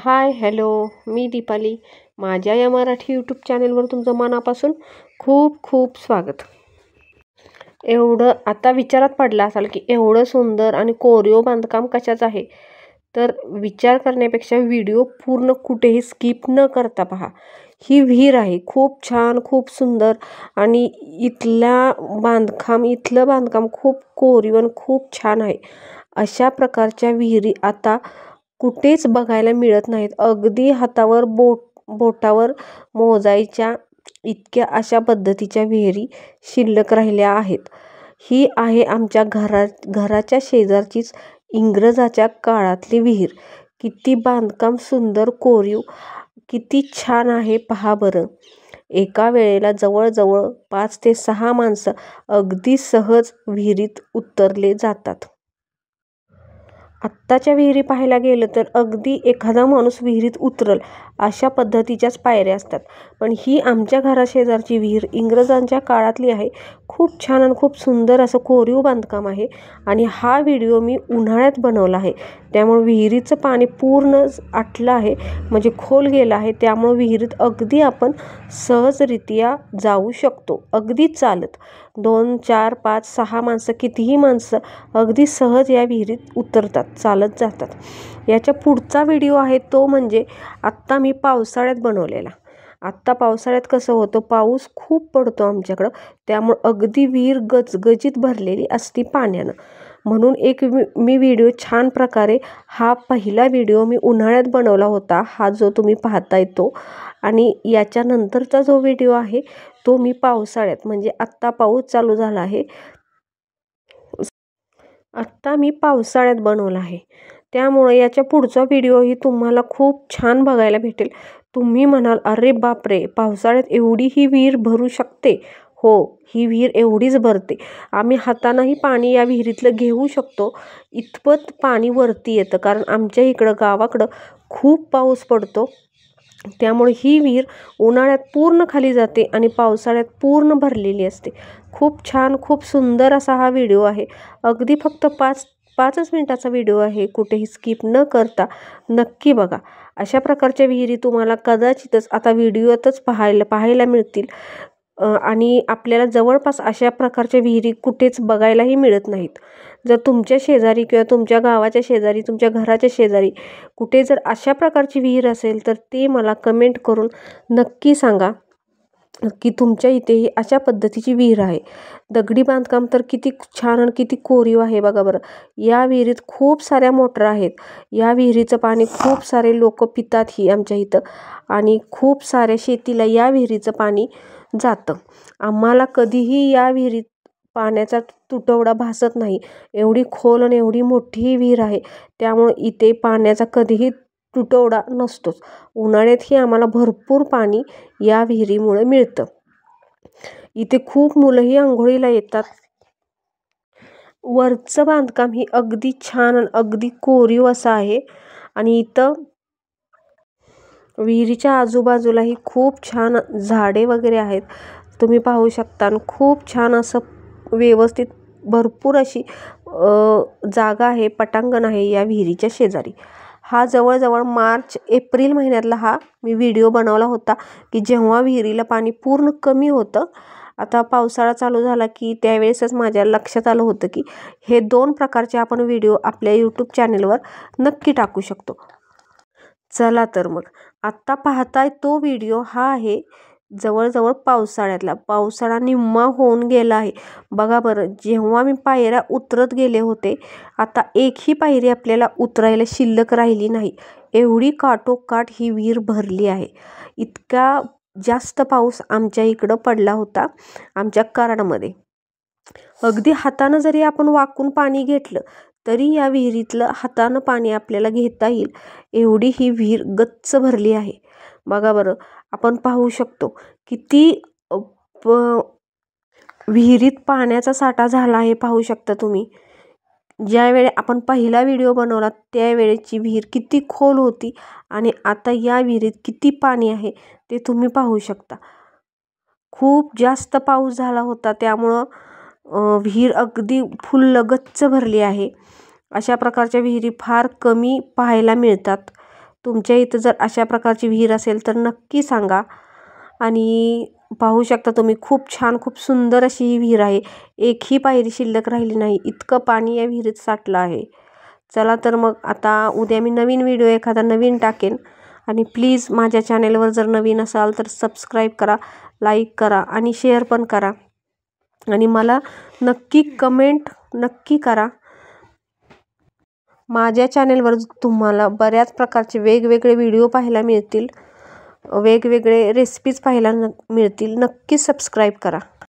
Hi hello, मी दीपाली. माझ्या या Marathi YouTube चॅनलवर तुमचं मनापासून खूप खूप स्वागत. एवढं आता विचारात पडला असाल की एवढं सुंदर आणि कोरीव बांधकाम कशाचं आहे, तर विचार करण्यापेक्षा व्हिडिओ पूर्ण कुठेही स्किप न करता पहा. ही विहीर आहे, खूप छान, खूप सुंदर आणि इथलं बांधकाम खूप कोरीव आणि खूप छान आहे. अशा प्रकारच्या विहिरी आता कुठेच बघायला मिळत नाहीत. अगदी हातावर बोटावर मोजायच्या इतक्या अशा पद्धतीच्या विहिरी शिल्लक राहिल्या आहेत. ही आहे आमच्या घराच्या शेजारचीच इंग्रजाच्या काळातली विहीर. किती बांधकाम सुंदर, कोरीव, किती छान आहे पहा बरं. एका वेळेला जवळजवळ 5 ते 6 माणसं अगदी सहज विहिरीत उतरले जातात. आत्ताच्या विहिरी पाहायला गेलं तर अगदी एखादा माणूस विहिरीत उतरल अशा पद्धतीच्याच पायऱ्या असतात. पण ही आमच्या घराशेजारची विहीर इंग्रजांच्या काळातली आहे. खूप छान आणि खूप सुंदर असं कोरीव बांधकाम आहे. आणि हा व्हिडिओ मी उन्हाळ्यात बनवला आहे. त्यामुळे विहिरीचं पाणी पूर्ण आटलं आहे, म्हणजे खोल गेलं आहे. त्यामुळे विहिरीत अगदी आपण सहजरित्या जाऊ शकतो, अगदी चालत. 2, 4, 5, 6 माणसं, कितीही माणसं अगदी सहज या विहिरीत उतरतात, चालत जातात. याच्या पुढचा व्हिडिओ आहे तो म्हणजे आत्ता मी पावसाळ्यात बनवलेला. आत्ता पावसाळ्यात कसं होतं, पाऊस खूप पडतो आमच्याकडं, त्यामुळं अगदी विहीर गजगजीत भरलेली असती पाण्यानं. म्हणून मी व्हिडिओ छान प्रकारे, हा पहिला व्हिडिओ मी उन्हाळ्यात बनवला होता, हा जो तुम्ही पाहताय तो. आणि याच्यानंतरचा जो व्हिडिओ आहे तो मी पावसाळ्यात, म्हणजे आत्ता पाऊस चालू झाला आहे, आत्ता मी पावसाळ्यात बनवला आहे. त्यामुळे याच्या पुढचा व्हिडिओही तुम्हाला खूप छान बघायला भेटेल. तुम्ही म्हणाल, अरे बापरे, पावसाळ्यात एवढी ही विहीर भरू शकते? हो, ही विहीर एवढीच भरते. आम्ही हातानंही पाणी या विहिरीतलं घेऊ शकतो, इतपत पाणी वरती येतं. कारण आमच्या इकडं गावाकडं खूप पाऊस पडतो, त्यामुळे ही विहीर उन्हाळ्यात पूर्ण खाली जाते आणि पावसाळ्यात पूर्ण भरलेली असते. खूप छान, खूप सुंदर असा हा व्हिडिओ आहे. अगदी फक्त 5च मिनिटाचा व्हिडिओ आहे. कुठेही स्किप न करता नक्की बघा. अशा प्रकारच्या विहिरी तुम्हाला कदाचितच आता व्हिडिओतच पाहायला मिळतील. आणि आपल्याला जवळपास अशा प्रकारच्या विहिरी कुठेच बघायलाही मिळत नाहीत. जर तुमच्या शेजारी किंवा तुमच्या गावाच्या शेजारी, तुमच्या घराच्या शेजारी कुठे जर अशा प्रकारची विहीर असेल तर ते मला कमेंट करून नक्की सांगा की तुमच्या इथेही अशा पद्धतीची विहीर आहे. दगडी बांधकाम तर किती छान आणि किती कोरीव आहे बघा बरं. या विहिरीत खूप साऱ्या मोटर आहेत. या विहिरीचं पाणी खूप सारे लोक पितातही आमच्या इथं, आणि खूप साऱ्या शेतीला या विहिरीचं पाणी जातं. आम्हाला कधीही या विहिरीत पाण्याचा तुटवडा भासत नाही. एवढी खोल आणि एवढी मोठी ही विहीर आहे, त्यामुळे इथे पाण्याचा कधीही तुटवडा नसतोच. उन्हाळ्यातही आम्हाला भरपूर पाणी या विहिरीमुळे मिळतं. इथे खूप मुलंही आंघोळीला येतात. वरचं बांधकाम ही अगदी छान आणि अगदी कोरीव असं आहे. आणि इथं विहिरीच्या आजूबाजूलाही खूप छान झाडे वगैरे आहेत, तुम्ही पाहू शकता. आणि खूप छान असं व्यवस्थित भरपूर अशी जागा आहे, पटांगण आहे या विहिरीच्या शेजारी. हा जवळजवळ मार्च-एप्रिल महिन्यातला हा मी व्हिडिओ बनवला होता, की जेव्हा विहिरीला पाणी पूर्ण कमी होतं. आता पावसाळा चालू झाला की त्यावेळेसच माझ्या लक्षात आलं होतं की हे 2 प्रकारचे आपण व्हिडिओ आपल्या यूट्यूब चॅनलवर नक्की टाकू शकतो. चला तर मग आत्ता पाहताय तो व्हिडिओ हा आहे जवळजवळ पावसाळ्यातला. पावसाळा निम्मा होऊन गेला आहे बघा बरं. जेव्हा मी पायऱ्या उतरत गेले होते, आता एकही पायरी आपल्याला उतरायला शिल्लक राहिली नाही, एवढी काठोकाठ ही विहीर भरली आहे. इतका जास्त पाऊस आमच्या इकडं पडला होता, आमच्या कराडमध्ये. अगदी हातानं जरी आपण वाकून पाणी घेतलं तरी या विहिरीतलं हातानं पाणी आपल्याला घेता येईल, एवढी ही विहीर गच्च भरली आहे बघा बरं. आपण पाहू शकतो किती विहिरीत पाण्याचा साठा झाला आहे, पाहू शकता तुम्ही. ज्यावेळी आपण पहिला व्हिडिओ बनवला त्यावेळेची विहीर किती खोल होती आणि आता या विहिरीत किती पाणी आहे ते तुम्ही पाहू शकता. खूप जास्त पाऊस झाला होता, त्यामुळं विहीर अगदी फुल्ल गच्च भरली आहे. अशा प्रकारच्या विहिरी फार कमी पाहायला मिळतात. तुमच्या इथं जर अशा प्रकारची विहीर असेल तर नक्की सांगा। आणि पाहू शकता तुम्ही, खूप छान खूप सुंदर अशी ही विहीर आहे। एकही पायरी शिल्लक राहिली नाही, इतकं पाणी या विहिरीत साठलं आहे। चला तर मग आता उद्या मी नवीन व्हिडिओ एखादा नवीन टाकेन। आणि प्लीज माझ्या चॅनेलवर जर नवीन असाल तर सबस्क्राईब करा, लाईक करा आणि शेअर पण करा। आणि मला नक्की कमेंट नक्की करा। माझ्या चॅनेलवर तुम्हाला बऱ्याच प्रकारचे वेगवेगळे व्हिडिओ पाहायला मिळतील, वेगवेगळे रेसिपीज पाहायला मिळतील। नक्की सबस्क्राईब करा।